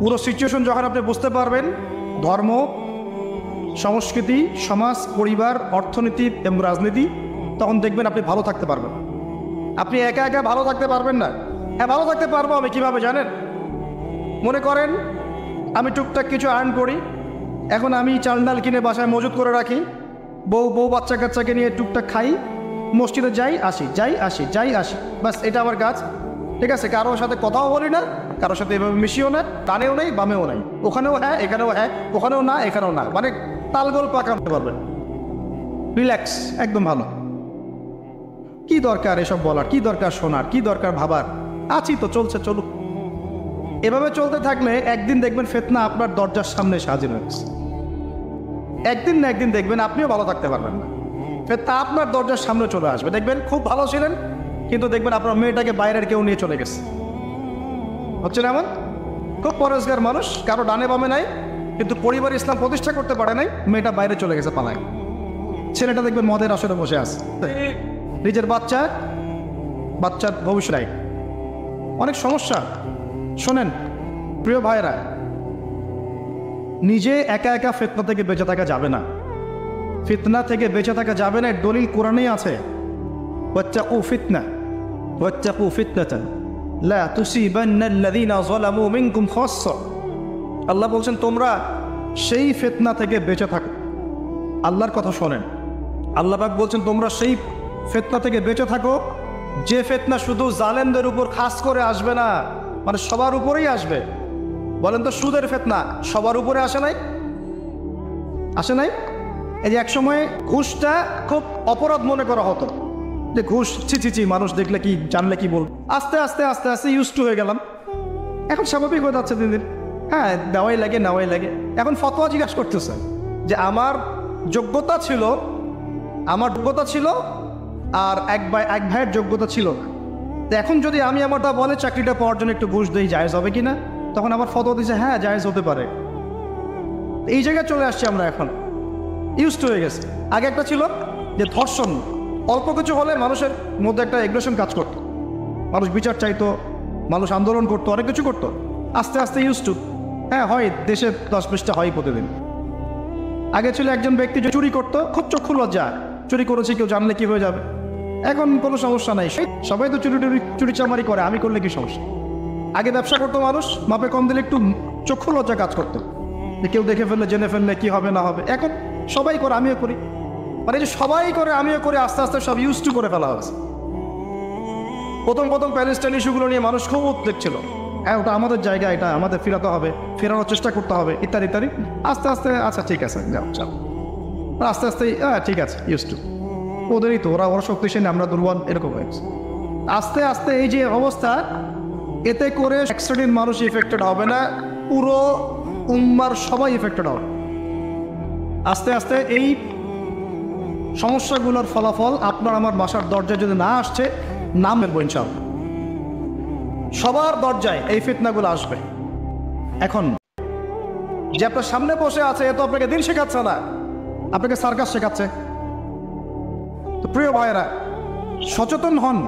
পুরো সিচুয়েশন যখন আপনি বুঝতে পারবেন, ধর্ম, সংস্কৃতি, সমাজ, পরিবার, অর্থনীতি এবং রাজনীতি, তখন দেখবেন আপনি ভালো থাকতে পারবেন। আপনি একা একা ভালো থাকতে পারবেন না। হ্যাঁ, ভালো থাকতে পারবো আমি কীভাবে জানেন? মনে করেন আমি টুকটাক কিছু আর্ন করি, এখন আমি চাল ডাল কিনে বাসায় মজুত করে রাখি, বউ বাচ্চা কাচ্চাকে নিয়ে টুকটাক খাই, মসজিদে যাই আসি, বাস এটা আমার কাজ। ঠিক আছে, কারোর সাথে কথাও বলি না, কারোর সাথে এভাবে মিশিও না, ডানেও নেই বামেও নাই, ওখানেও হ্যাঁ এখানেও হ্যাঁ, ওখানেও না এখানেও না, মানে তালগোল পাকাতে পারবেন, রিল্যাক্স, একদম ভালো। কি দরকার এসব বলার, কি দরকার শোনার, কি দরকার ভাবার? আছি তো, চলছে, চলুক। এভাবে চলতে থাকলে একদিন দেখবেন ফিতনা আপনার দরজার সামনে হাজির হয়েছে। একদিন না একদিন দেখবেন আপনিও ভালো থাকতে পারবেন না, ফিতনা আপনার দরজার সামনে চলে আসবে। দেখবেন খুব ভালো ছিলেন, কিন্তু দেখবেন আপনার মেয়েটাকে বাইরের কেউ নিয়ে চলে গেছে। হচ্ছে না এমন? খুব পরেশগার মানুষ, কারো ডানে বামে নাই, কিন্তু পরিবার ইসলাম প্রতিষ্ঠা করতে পারে নাই, মেয়েটা বাইরে চলে গেছে পালায়। ছেলেটা দেখবেন মদের আসরে বসে আছে, নিজের বাচ্চার ভবিষ্যৎ। অনেক সমস্যা। শোনেন প্রিয় ভাইরা, নিজে একা একা ফিতনা থেকে বেঁচে থাকা যাবে না। ফিতনা থেকে বেঁচে থাকা যাবে না, দলিল কোরআনেই আছে, ওয়াত্তাকু ফিতনাতান লা তুসিবান্নাল্লাযীনা যালামু মিনকুম খাসসা। আল্লাহ বলছেন তোমরা সেই ফিতনা থেকে বেঁচে থাকো। আল্লাহর কথা শোনেন, আল্লাহ পাক বলছেন তোমরা সেই ফিতনা থেকে বেঁচে থাকো, যে ফিতনা শুধু জালেমদের উপর খাস করে আসবে না, মানে সবার উপরেই আসবে। বলেন তো, সুদের ফিতনা সবার উপরে আসে নাই? এই যে একসময় ঘুষটা খুব অপরাধ মনে করা হতো, যে ঘুষ ছি, মানুষ দেখলে কি, জানলে কি বল। আস্তে আস্তে ইউজ টু হয়ে গেলাম, এখন স্বাভাবিক হয়ে যাচ্ছে দিন দিন। হ্যাঁ, নেওয়াই লাগে। এখন ফতোয়া জিজ্ঞাসা করতেছে যে আমার যোগ্যতা ছিল আর এক ভাইয়ের যোগ্যতা ছিল না, তো এখন যদি আমি আমারটা বলে চাকরিটা পাওয়ার জন্য একটু ঘুষ দিই, জায়েজ হবে কিনা? তখন আবার ফতোয়া দিচ্ছে হ্যাঁ জায়েজ হতে পারে। এই জায়গায় চলে আসছি আমরা, এখন ইউজ টু হয়ে গেছে। আগে একটা ছিল যে ধর্ষণ, অল্প কিছু হলে মানুষের মধ্যে একটা এগ্রেশন কাজ করতো, মানুষ বিচার চাইতো, মানুষ আন্দোলন করতো, অনেক কিছু করতো। আস্তে আস্তে ইউজ টু, হ্যাঁ হয়, দেশে 10-20টা হয় প্রতিদিন। আগে ছিল একজন ব্যক্তি যে চুরি করতো, খুব চক্ষু লজ্জা, চুরি করেছি কেউ জানলে কি হয়ে যাবে। এখন কোনো সমস্যা নাই, সবাই তো চুরি চামারি করে, আমি করলে কি সমস্যা? আগে ব্যবসা করতো মানুষ, মাপে কম দিলে একটু চক্ষু লজ্জা কাজ করতো, যে কেউ দেখে ফেললে, জেনে ফেললে কি হবে না হবে। এখন সবাই করে, আমিও করি, মানে যে সবাই করে আমিও করে, আস্তে আস্তে সব ইউজ টু করে ফেলা হয়েছে। প্রথম প্যালেস্টাইন ইস্যুগুলো নিয়ে মানুষ খুব উদ্বেগ ছিল, হ্যাঁ ওটা আমাদের জায়গা, এটা আমাদের ফেরাতে হবে, ফেরানোর চেষ্টা করতে হবে, ইত্যাদি। আস্তে আস্তে আচ্ছা ঠিক আছে যাও চল, আস্তে আস্তে হ্যাঁ ঠিক আছে, ইউজ টু। ওদেরই তো, ওরা শক্তিশালী, আমরা দুর্বল, এরকম হয়েছে। আস্তে আস্তে এই যে অবস্থা, এতে করে এক শ্রেণীর মানুষ ইফেক্টেড হবে না, পুরো উম্মার সবাই ইফেক্টেড হবে। আস্তে আস্তে এই সমস্যাগুলোর ফলাফল আপনার আমার বাসার দরজায় যদি না আসছে, নাম বেরবো ইনশাআল্লাহ। সবার দরজায় এই ফিতনাগুলো আসবে। এখন যে আপনার সামনে বসে আছে, এ তো আপনাকে দিন শেখাচ্ছে না, আপনাকে সার্কাস শেখাচ্ছে। তো প্রিয় ভাইয়েরা, সচেতন হন,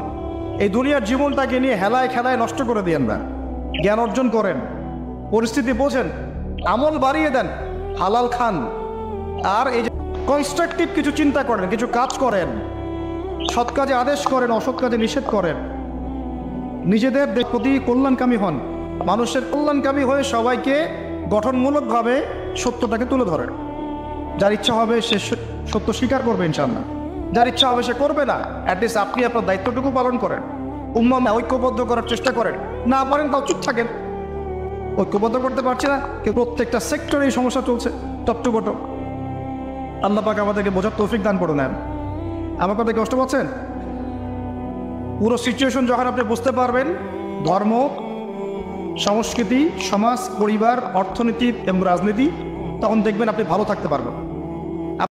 এই দুনিয়ার জীবনটাকে নিয়ে হেলায় খেলায় নষ্ট করে দিয়েন না। জ্ঞান অর্জন করেন, পরিস্থিতি বোঝেন, আমল বাড়িয়ে দেন, হালাল খান, আর এই যে কনস্ট্রাকটিভ কিছু চিন্তা করেন, কিছু কাজ করেন, সৎ কাজে আদেশ করেন, অসৎ কাজে নিষেধ করেন, নিজেদের প্রতি কল্যাণকামী হন, মানুষের কল্যাণকামী হয়ে সবাইকে গঠনমূলকভাবে সত্যটাকে তুলে ধরেন। যার ইচ্ছা হবে সে সত্য স্বীকার করবে ইনশাআল্লাহ, যার ইচ্ছা হবে সে করবে না, অ্যাটলিস্ট আপনি আপনার দায়িত্বটুকু পালন করেন, উম্মাহ ঐক্যবদ্ধ করার চেষ্টা করেন। না পারেন তাও চুপ থাকেন, ঐক্যবদ্ধ করতে পারছে না কেউ, প্রত্যেকটা সেক্টরে এই সমস্যা চলছে টপ টু বটম। আল্লাহ পাক আমাদেরকে বোঝার তৌফিক দান করে নেন। আমার কথা কষ্ট পাচ্ছেন? পুরো সিচুয়েশন যখন আপনি বুঝতে পারবেন, ধর্ম, সংস্কৃতি, সমাজ, পরিবার, অর্থনীতি এবং রাজনীতি, তখন দেখবেন আপনি ভালো থাকতে পারবেন।